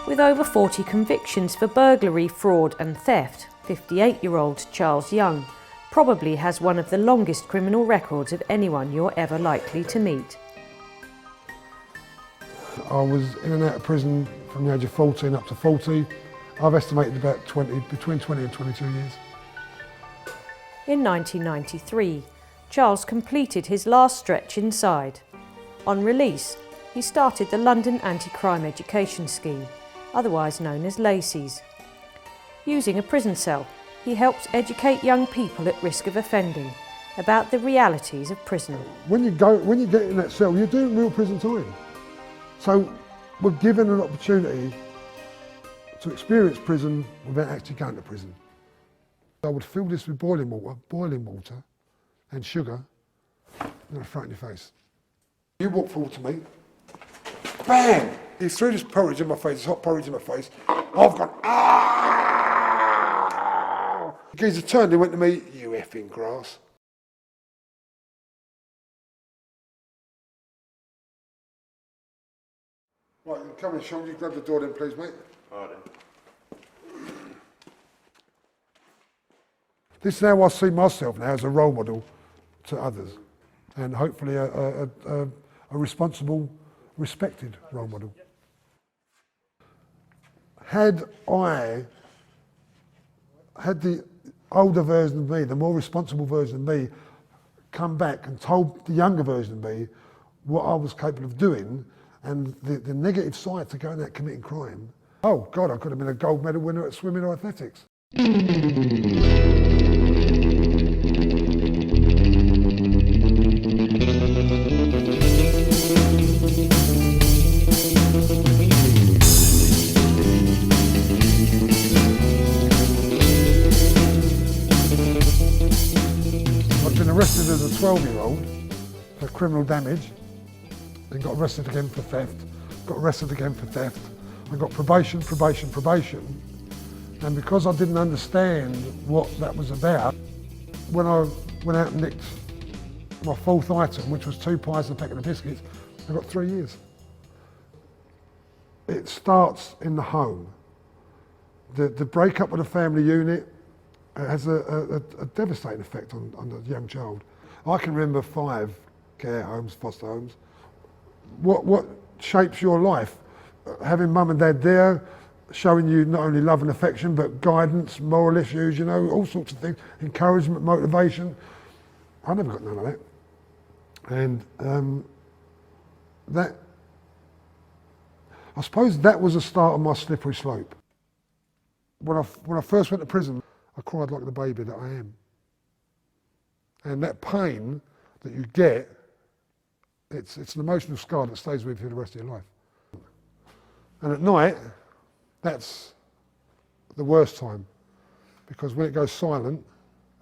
With over 40 convictions for burglary, fraud and theft, 58-year-old Charles Young probably has one of the longest criminal records of anyone you're ever likely to meet. I was in and out of prison from the age of 14 up to 40. I've estimated about between 20 and 22 years. In 1993, Charles completed his last stretch inside. On release, he started the London Anti-Crime Education Scheme, otherwise known as LACES. Using a prison cell, he helps educate young people at risk of offending about the realities of prison. When you get in that cell, you're doing real prison time. So we're given an opportunity to experience prison without actually going to prison. I would fill this with boiling water and sugar, and I'd throw it in your face. You walk forward to me, bang! He threw this porridge in my face, this hot porridge in my face. I've gone, ah! The geezer turned and went to me, you effing grass. Right, you come in, Sean, you grab the door then, please, mate. All right then. This is how I see myself now, as a role model to others, and hopefully a responsible, respected role model. Had the older version of me, the more responsible version of me, come back and told the younger version of me what I was capable of doing, and the negative side to going out committing crime, oh God, I could have been a gold medal winner at swimming or athletics. I've been arrested as a 12-year-old for criminal damage, then got arrested again for theft, got arrested again for theft. I got probation, and because I didn't understand what that was about, when I went out and nicked my fourth item, which was 2 pies and a packet of biscuits, I got 3 years. It starts in the home. The breakup of the family unit has a devastating effect on the young child. I can remember 5 care homes, foster homes. What shapes your life? Having mum and dad there, showing you not only love and affection, but guidance, moral issues, you know, all sorts of things, encouragement, motivation. I never got none of that. And I suppose that was the start of my slippery slope. When I first went to prison, I cried like the baby that I am. And that pain that you get, it's an emotional scar that stays with you for the rest of your life. And at night, that's the worst time, because when it goes silent,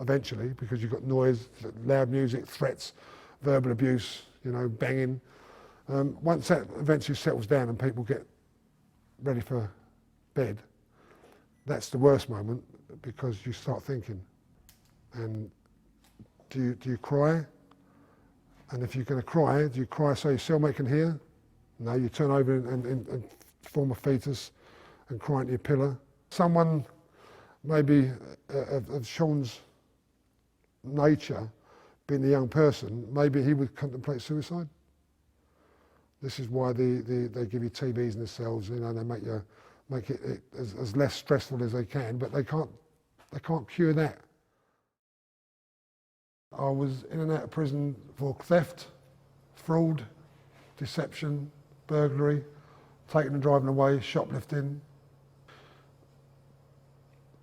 eventually, because you've got noise, loud music, threats, verbal abuse, you know, banging, once that eventually settles down and people get ready for bed, that's the worst moment, because you start thinking, and do you cry? And if you're going to cry, do you cry so your cellmate can hear? No, you turn over and form a fetus and cry into your pillow. Someone maybe of Sean's nature, being a young person, maybe he would contemplate suicide. This is why they give you TVs in the cells, you know, they make it as less stressful as they can, but they can't cure that. I was in and out of prison for theft, fraud, deception, burglary, taking and driving away, shoplifting.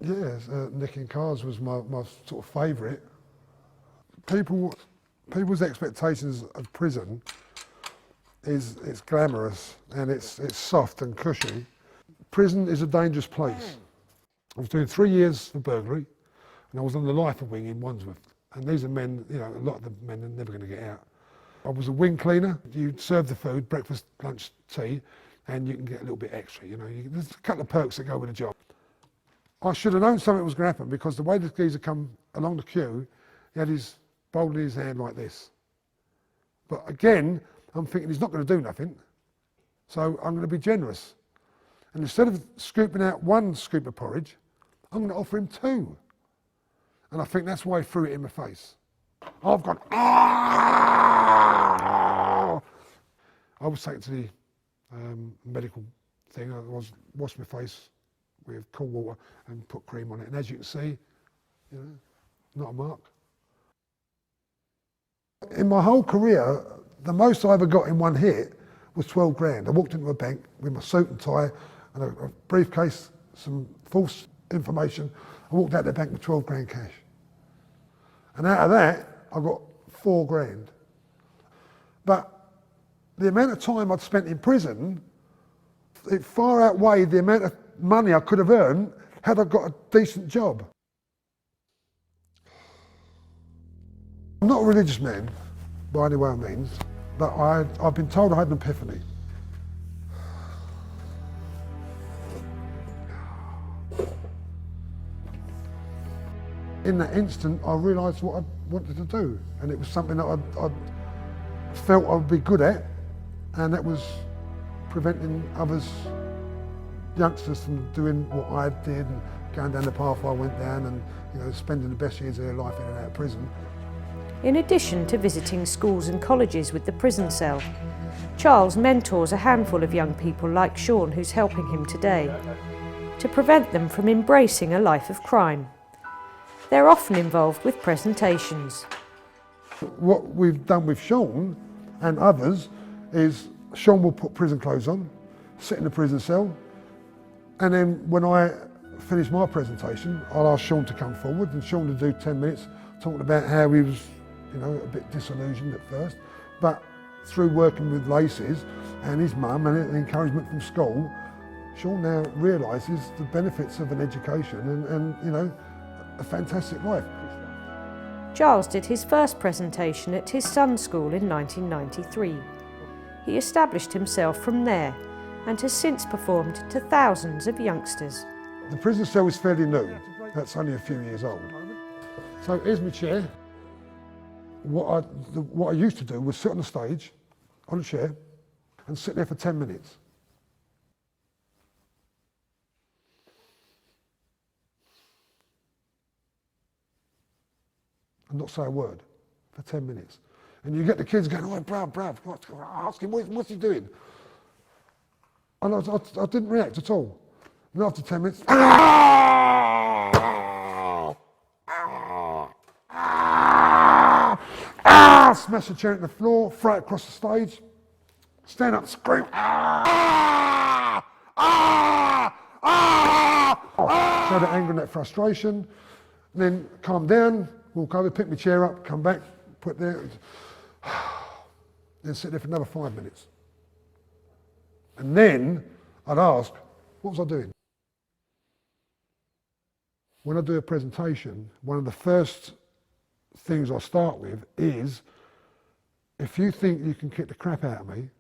Yeah, nicking cars was my sort of favourite. People's expectations of prison is it's glamorous and it's soft and cushy. Prison is a dangerous place. I was doing 3 years for burglary, and I was on the lifer wing in Wandsworth. And these are men, you know, a lot of the men are never going to get out. I was a wing cleaner. You serve the food, breakfast, lunch, tea, and you can get a little bit extra, you know. There's a couple of perks that go with the job. I should have known something was going to happen, because the way the geezer come along the queue, he had his bowl in his hand like this. But again, I'm thinking he's not going to do nothing, so I'm going to be generous. And instead of scooping out one scoop of porridge, I'm going to offer him 2. And I think that's why he threw it in my face. I've gone, ah! I was taken to the medical thing. I washed my face with cold water and put cream on it. And as you can see, you know, not a mark. In my whole career, the most I ever got in one hit was 12 grand. I walked into a bank with my suit and tie and a briefcase, some false information. I walked out the bank with 12 grand cash. And out of that, I got 4 grand. But the amount of time I'd spent in prison, it far outweighed the amount of money I could have earned had I got a decent job. I'm not a religious man, by any way I means, but I've been told I had an epiphany. In that instant, I realised what I wanted to do, and it was something that I felt I would be good at, and that was preventing others, youngsters, from doing what I did and going down the path I went down, and spending the best years of their life in and out of prison. In addition to visiting schools and colleges with the prison cell, Charles mentors a handful of young people like Sean, who's helping him today, to prevent them from embracing a life of crime. They're often involved with presentations. What we've done with Sean and others is Sean will put prison clothes on, sit in the prison cell, and then when I finish my presentation, I'll ask Sean to come forward, and Sean will do 10 minutes talking about how he was a bit disillusioned at first, but through working with Laces and his mum and the encouragement from school, Sean now realises the benefits of an education and a fantastic life. Giles did his first presentation at his son's school in 1993. He established himself from there and has since performed to thousands of youngsters. The prison cell is fairly new, that's only a few years old. So here's my chair. What I used to do was sit on the stage, on a chair, and sit there for 10 minutes. And not say a word for 10 minutes. And you get the kids going, oh, bruv, ask him, what's he doing? And I didn't react at all. And after 10 minutes, smash the chair at the floor, throw it across the stage, stand up, scream, show the anger and that frustration, and then calm down, walk over, pick my chair up, come back, put it there, then sit there for another 5 minutes. And then I'd ask, what was I doing? When I do a presentation, one of the first things I start with is, if you think you can kick the crap out of me,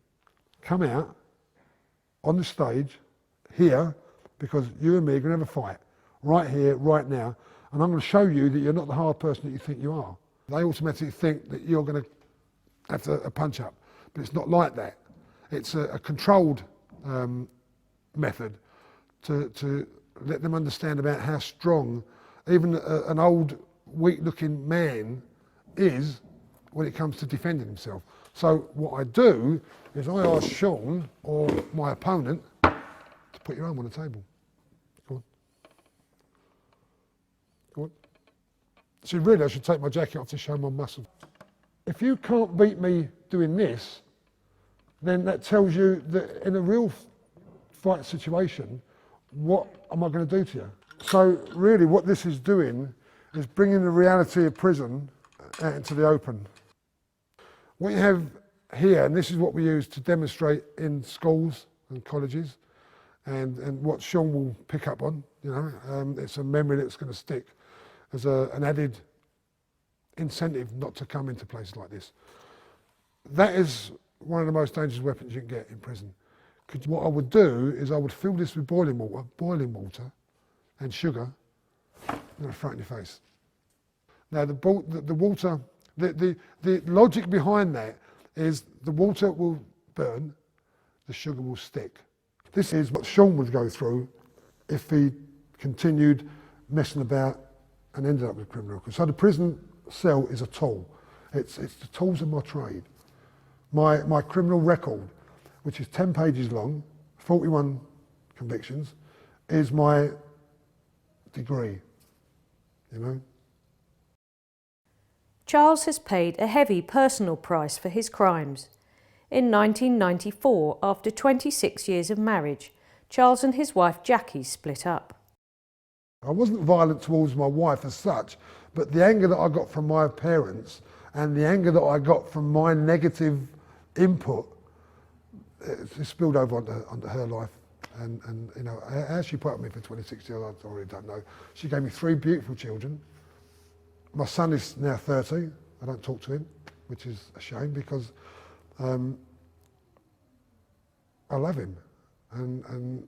come out on the stage here, because you and me are going to have a fight right here, right now, and I'm going to show you that you're not the hard person that you think you are. They automatically think that you're going to have a punch up, but it's not like that. It's a controlled method to let them understand about how strong even an old, weak-looking man is when it comes to defending himself. So what I do is I ask Sean or my opponent to put your arm on the table. Go on. Go on. See, really, I should take my jacket off to show my muscle. If you can't beat me doing this, then that tells you that in a real fight situation, what am I going to do to you? So really what this is doing is bringing the reality of prison out into the open. What you have here, and this is what we use to demonstrate in schools and colleges, and what Sean will pick up on, it's a memory that's going to stick as an added incentive not to come into places like this. That is one of the most dangerous weapons you can get in prison. Because what I would do is I would fill this with boiling water and sugar, and throw it in your face. Now the water, the logic behind that is the water will burn, the sugar will stick. This is what Sean would go through if he continued messing about and ended up with a criminal record. So the prison cell is a tool. It's the tools of my trade. My criminal record, which is 10 pages long, 41 convictions, is my degree, you know. Charles has paid a heavy personal price for his crimes. In 1994, after 26 years of marriage, Charles and his wife Jackie split up. I wasn't violent towards my wife as such, but the anger that I got from my parents and the anger that I got from my negative input, it spilled over onto her life. And you know, how she put up with me for 26 years, I already don't know. She gave me 3 beautiful children. My son is now 30. I don't talk to him, which is a shame because I love him. And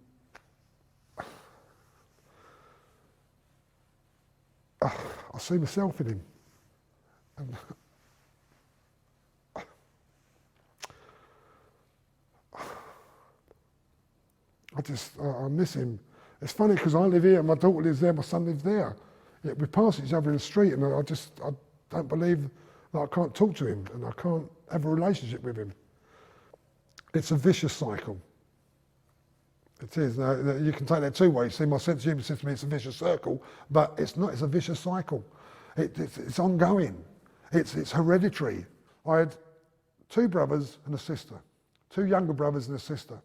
I see myself in him. And I miss him. It's funny because I live here, my daughter lives there, my son lives there. Yet we pass each other in the street and I don't believe that I can't talk to him and I can't have a relationship with him. It's a vicious cycle. It is. Now, you can take that 2 ways. See, my sense of humour says to me it's a vicious circle, but it's not. It's a vicious cycle. It's ongoing. It's hereditary. I had 2 brothers and a sister, 2 younger brothers and a sister.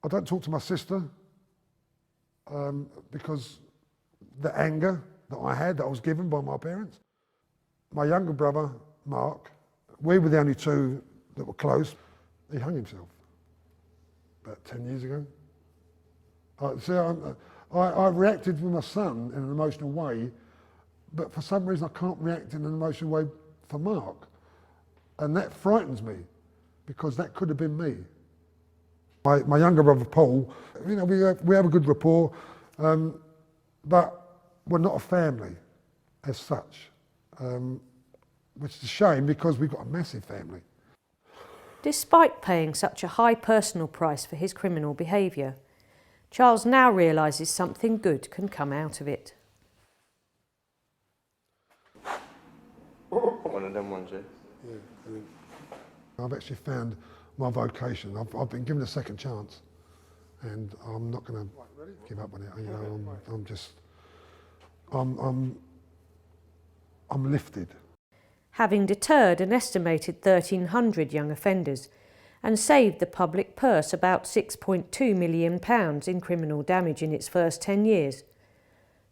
I don't talk to my sister because the anger that I had, that I was given by my parents. My younger brother, Mark, we were the only 2 that were close. He hung himself about 10 years ago. I reacted with my son in an emotional way, but for some reason I can't react in an emotional way for Mark. And that frightens me because that could have been me. My younger brother Paul, you know, we have a good rapport, but we're not a family as such, which is a shame because we've got a massive family. Despite paying such a high personal price for his criminal behaviour, Charles now realises something good can come out of it. One of them ones, yeah? Yeah, I've actually found my vocation. I've been given a second chance, and I'm not going to give up on it. You know, I'm lifted. Having deterred an estimated 1,300 young offenders and saved the public purse about £6.2 million in criminal damage in its first 10 years,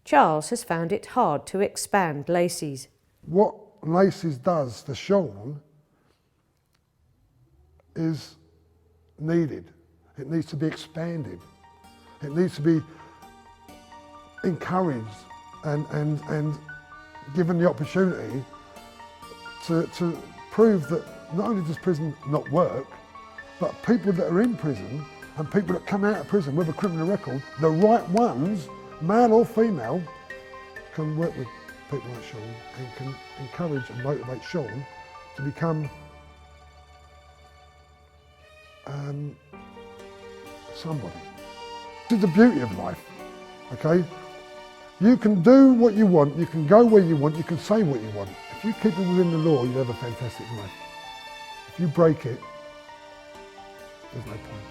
Charles has found it hard to expand Lacey's. What Lacey's does to Sean is needed. It needs to be expanded. It needs to be encouraged and given the opportunity to prove that not only does prison not work, but people that are in prison and people that come out of prison with a criminal record, the right ones, male or female, can work with people like Sean and can encourage and motivate Sean to become somebody. This is the beauty of life, okay? You can do what you want, you can go where you want, you can say what you want. If you keep it within the law, you have a fantastic life. If you break it, there's no point.